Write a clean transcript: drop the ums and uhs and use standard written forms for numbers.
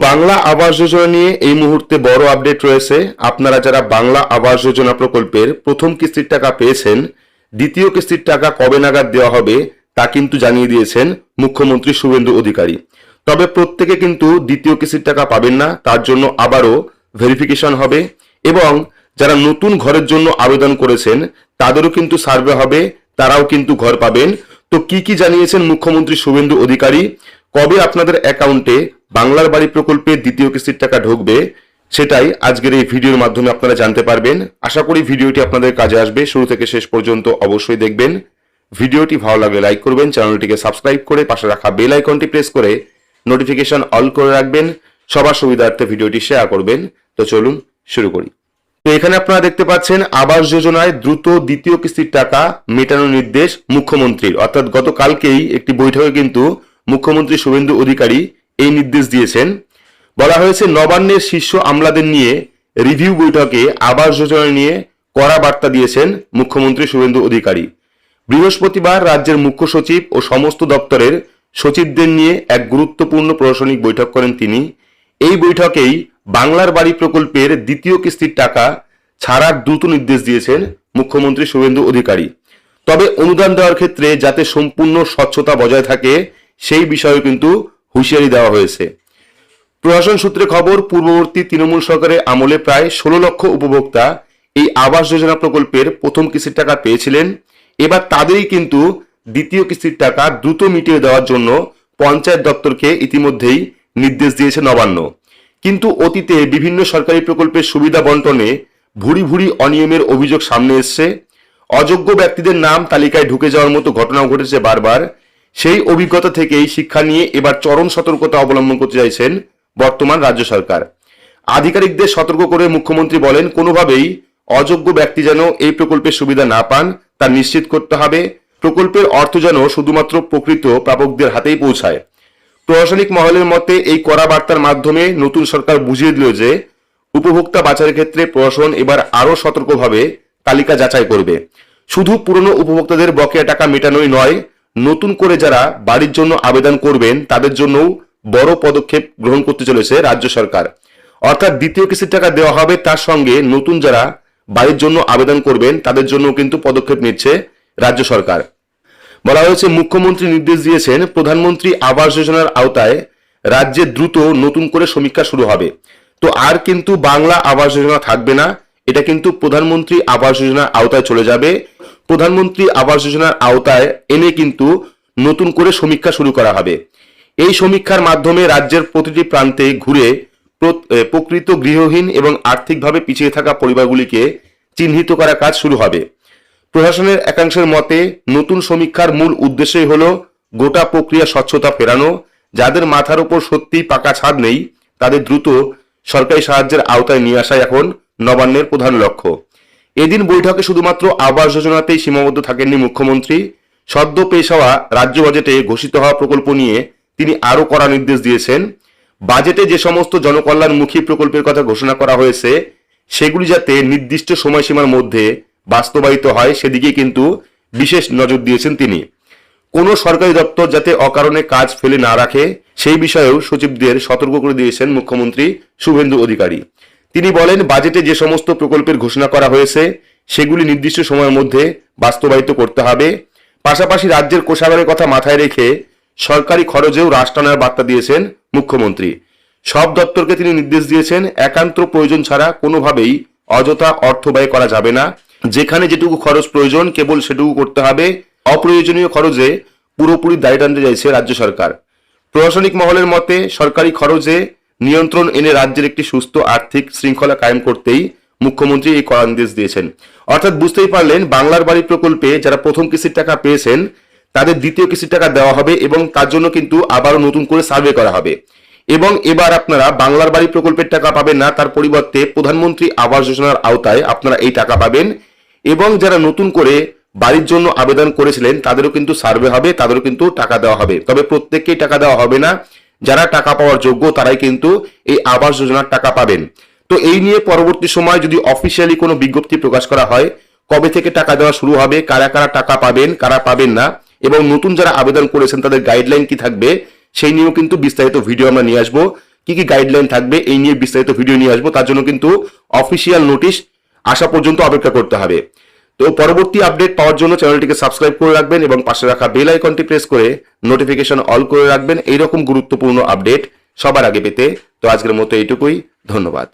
বাংলা আবাস যোজনা নিয়ে এই মুহূর্তে বড় আপডেট রয়েছে। আপনারা যারা বাংলা আবাস যোজনা প্রকল্পের প্রথম কিস্তির টাকা পেয়েছেন, দ্বিতীয় কিস্তির টাকা কবে নাগাদ দেওয়া হবে তা কিন্তু জানিয়ে দিয়েছেন মুখ্যমন্ত্রী শুভেন্দু অধিকারী। তবে প্রত্যেকে কিন্তু দ্বিতীয় কিস্তির টাকা পাবেন না, তার জন্য আবারও ভেরিফিকেশন হবে এবং যারা নতুন ঘরের জন্য আবেদন করেছেন তাদেরও কিন্তু সার্ভে হবে, তারাও কিন্তু ঘর পাবেন। তো কি জানিয়েছেন মুখ্যমন্ত্রী শুভেন্দু অধিকারী, কবে আপনাদের অ্যাকাউন্টে বাংলার বাড়ি প্রকল্পের দ্বিতীয় কিস্তির টাকা ঢুকবে, সেটাই আজকের এই ভিডিওর মাধ্যমে আপনারা জানতে পারবেন। আশা করি ভিডিওটি আপনাদের কাজে আসবে। শুরু থেকে শেষ পর্যন্ত অবশ্যই দেখবেন। ভিডিওটি ভালো লাগলে লাইক করবেন, চ্যানেলটিকে সাবস্ক্রাইব করে পাশে রাখা বেল আইকনটি প্রেস করে নোটিফিকেশন অল করে রাখবেন। সবার সুবিধার্থে ভিডিওটি শেয়ার করবেন। তো চলুন শুরু করি। তো এখানে আপনারা দেখতে পাচ্ছেন আবাস যোজনায় দ্রুত দ্বিতীয় কিস্তির টাকা মেটানোর নির্দেশ মুখ্যমন্ত্রীর। অর্থাৎ গতকালকেই একটি বৈঠকে কিন্তু মুখ্যমন্ত্রী শুভেন্দু অধিকারী এই নির্দেশ দিয়েছেন। বলা হয়েছে নবান্নের শীর্ষ আমলাদের নিয়ে রিভিউ বৈঠকে আবাস যোজনা নিয়ে কড়া বার্তা দিয়েছেন মুখ্যমন্ত্রী শুভেন্দু অধিকারী। বৃহস্পতিবার রাজ্যের মুখ্য সচিব ও সমস্ত দপ্তরের সচিবদের নিয়ে এক গুরুত্বপূর্ণ প্রশাসনিক বৈঠক করেন তিনি। এই বৈঠকেই বাংলার বাড়ি প্রকল্পের দ্বিতীয় কিস্তির টাকা ছাড়ার দ্রুত নির্দেশ দিয়েছেন মুখ্যমন্ত্রী শুভেন্দু অধিকারী। তবে অনুদান দেওয়ার ক্ষেত্রে যাতে সম্পূর্ণ স্বচ্ছতা বজায় থাকে সেই বিষয়ে কিন্তু হুঁশিয়ারি দেওয়া হয়েছে। প্রশাসন সূত্রে খবর, পূর্ববর্তী তৃণমূল সরকারের আমলে প্রায় 16 লক্ষ উপভোক্তা এই আবাস যোজনা প্রকল্পের প্রথম কিস্তির টাকা পেয়েছিলেন। এবার তাদেরই কিন্তু দ্বিতীয় কিস্তির টাকা দ্রুত মিটিয়ে দেওয়ার জন্য পঞ্চায়েত দপ্তরকে ইতিমধ্যেই নির্দেশ দিয়েছে নবান্ন। কিন্তু অতীতে বিভিন্ন সরকারি প্রকল্পের সুবিধা বন্টনে ভুরি অনিয়মের অভিযোগ সামনে এসছে। অযোগ্য ব্যক্তিদের নাম তালিকায় ঢুকে যাওয়ার মতো ঘটনাও ঘটেছে বারবার। সেই অভিজ্ঞতা থেকেই শিক্ষা নিয়ে এবার চরম সতর্কতা অবলম্বন করতে চাইছেন বর্তমান রাজ্য সরকার। আধিকারিকদের সতর্ক করে মুখ্যমন্ত্রী বলেন, কোনোভাবেই অযোগ্য ব্যক্তি যেন এই প্রকল্পের সুবিধা না পান তা নিশ্চিত করতে হবে। প্রকল্পের অর্থ যেন শুধুমাত্র প্রকৃত প্রাপকদের হাতেই পৌঁছায়। প্রশাসনিক মহলের মতে এই কড়া বার্তার মাধ্যমে নতুন সরকার বুঝিয়ে দিল যে উপভোক্তা বাছাইয়ের ক্ষেত্রে প্রশাসন এবার আরো সতর্কভাবে তালিকা যাচাই করবে। শুধু পুরনো উপভোক্তাদের বকেয়া টাকা মেটানোই নয়, নতুন করে যারা বাড়ির জন্য আবেদন করবেন তাদের জন্যও বড় পদক্ষেপ গ্রহণ করতে চলেছে রাজ্য সরকার। অর্থাৎ দ্বিতীয় কিস্তির টাকা দেওয়া হবে, তার সঙ্গে নতুন যারা বাড়ির জন্য আবেদন করবেন তাদের জন্য কিন্তু পদক্ষেপ নিচ্ছে রাজ্য সরকার। বলা হয়েছে, মুখ্যমন্ত্রী নির্দেশ দিয়েছেন প্রধানমন্ত্রী আবাস যোজনার আওতায় রাজ্যে দ্রুত নতুন করে সমীক্ষা শুরু হবে। তো আর কিন্তু বাংলা আবাস যোজনা থাকবে না, এটা কিন্তু প্রধানমন্ত্রী আবাস যোজনার আওতায় চলে যাবে। প্রধানমন্ত্রী আবাস যোজনার আওতায় এনে কিন্তু নতুন করে সমীক্ষা শুরু করা হবে। এই সমীক্ষার মাধ্যমে রাজ্যের প্রতিটি প্রান্তে ঘুরে প্রকৃত গৃহহীন এবং আর্থিকভাবে পিছিয়ে থাকা পরিবারগুলিকে চিহ্নিত করার কাজ শুরু হবে। প্রশাসনের একাংশের মতে নতুন সমীক্ষার মূল উদ্দেশ্যই হলো গোটা প্রক্রিয়া স্বচ্ছতা ফেরানো। যাদের মাথার উপর সত্যিই পাকা ছাদ নেই তাদের দ্রুত সরকারি সাহায্যের আওতায় নিয়ে আসাই এখন নবান্নের প্রধান লক্ষ্য। এদিন বৈঠকে শুধুমাত্র আবাস যোজনাতেই সীমাবদ্ধ থাকেননি মুখ্যমন্ত্রী। সদ্য পেশ হওয়া রাজ্য বাজেটে ঘোষিত হওয়া প্রকল্প নিয়ে তিনি আরো কড়া নির্দেশ দিয়েছেন। বাজেটে যে সমস্ত জনকল্যাণমুখী প্রকল্পের কথা ঘোষণা করা হয়েছে সেগুলি যাতে নির্দিষ্ট সময়সীমার মধ্যে বাস্তবায়িত হয় সেদিকে কিন্তু বিশেষ নজর দিয়েছেন তিনি। কোনো সরকারি দপ্তর যাতে অকারণে কাজ ফেলে না রাখে সেই বিষয়েও সচিবদের সতর্ক করে দিয়েছেন মুখ্যমন্ত্রী শুভেন্দু অধিকারী। তিনি বলেন, বাজেটে যে সমস্ত প্রকল্পের ঘোষণা করা হয়েছে সেগুলি নির্দিষ্ট সময়ের মধ্যে বাস্তবায়িত করতে হবে। পাশাপাশি রাজ্যের কোষাগারের কথা মাথায় রেখে সরকারি খরচেও হ্রাস টানার বার্তা দিয়েছেন মুখ্যমন্ত্রী। সব দপ্তরকে তিনি নির্দেশ দিয়েছেন, একান্ত প্রয়োজন ছাড়া কোনোভাবেই অযথা অর্থ ব্যয় করা যাবে না। যেখানে যেটুকু খরচ প্রয়োজন কেবল সেটুকু করতে হবে। অপ্রয়োজনীয় খরচে পুরোপুরি দায় টানতে চাইছে রাজ্য সরকার। প্রশাসনিক মহলের মতে সরকারি খরচে নিয়ন্ত্রণ এনে রাজ্যের একটি সুস্থ আর্থিক শৃঙ্খলা কায়েম করতেই মুখ্যমন্ত্রী এই কড়া নির্দেশ দিয়েছেন। অর্থাৎ বুঝতেই পারলেন, বাংলার বাড়ি প্রকল্পে যারা প্রথম কিস্তির টাকা পেয়েছেন তাদের দ্বিতীয় কিস্তির টাকা দেওয়া হবে এবং তার জন্য কিন্তু আবারও নতুন করে সার্ভে করা হবে। এবং এবার আপনারা বাংলার বাড়ি প্রকল্পের টাকা পাবেন না, তার পরিবর্তে প্রধানমন্ত্রী আবাস যোজনার আওতায় আপনারা এই টাকা পাবেন। এবং যারা নতুন করে বাড়ির জন্য আবেদন করেছিলেন তাদেরও কিন্তু সার্ভে হবে, তাদেরও কিন্তু টাকা দেওয়া হবে। তবে প্রত্যেককেই টাকা দেওয়া হবে না, যারা টাকা পাওয়ার যোগ্য তারাই কিন্তু এই আবাস যোজনার টাকা পাবেন। তো এই নিয়ে পরবর্তী সময় যদি অফিসিয়ালি কোনো বিজ্ঞপ্তি প্রকাশ করা হয় কবে থেকে টাকা দেওয়া শুরু হবে, কারা কারা টাকা পাবেন কারা পাবেন না এবং নতুন যারা আবেদন করেছেন তাদের গাইডলাইন কি থাকবে সেই নিয়েও কিন্তু বিস্তারিত ভিডিও আমরা নিয়ে আসবো। কি কি গাইডলাইন থাকবে এই নিয়ে বিস্তারিত ভিডিও নিয়ে আসবো। তার জন্য কিন্তু অফিসিয়াল নোটিশ আসা পর্যন্ত অপেক্ষা করতে হবে। তো পরবর্তী আপডেট পাওয়ার জন্য চ্যানেলটিকে সাবস্ক্রাইব করে রাখবেন এবং পাশে রাখা বেল আইকনটি প্রেস করে নোটিফিকেশন অল করে রাখবেন এইরকম গুরুত্বপূর্ণ আপডেট সবার আগে পেতে। তো আজকের মতো এইটুকুই, ধন্যবাদ।